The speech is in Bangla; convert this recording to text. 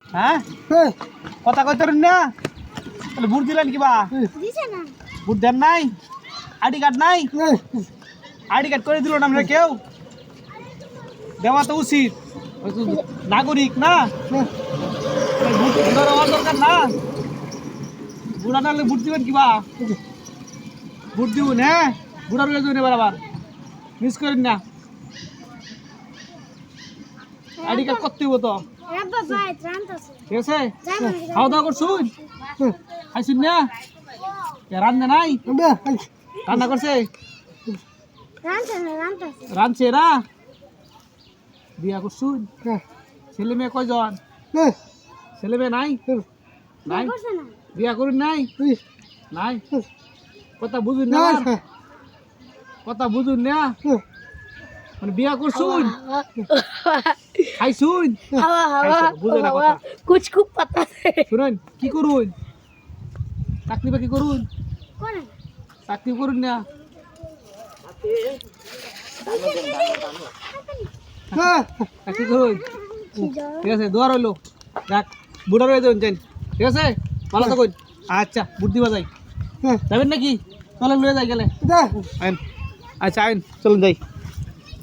হ্যাঁ কথা কইতেন না তাহলে ভোট দিলেন কিবা ভোট দেন নাই আইডি কার্ড নাই আইডি কার্ড করে দিল না আমরা কেউ দেওয়া তো উচিত নাগরিক না ভোট দেওয়ার দরকার না ভোট আনলে ভোট দিবেন কিবা ভোট দিবেন হ্যাঁ ভোটার হয়ে যাবেন এবার আবার মিস করেন না আইডি কার্ড করতে হইব তো ঠিক আছে খাওয়া দাওয়া করছুন খাইছুন না রান্না নাই রান্না করছে রাঁধছে না বিয়া করছুন ছেলে মেয়ে কয়জন ছেলে মেয়ে নাই নাই বিয়া করুন নাই নাই কথা বুঝুন না কথা বুঝুন না মানে বিয়া করছুন খাইছুন বুঝে না কথা कुछ खूब पता है শুনুন কি করুন চাকরি বাকরি করুন চাকরি করুন না চাকরি করুন ঠিক আছে দোয়া রইলো দেখ বুড়ার হয়ে যাবেন ঠিক আছে ভালো থাকুন আচ্ছা বুট দিবা যাই যাবেন নাকি চলেন লয়ে যাই গেলে আইন আচ্ছা আইন চলুন যাই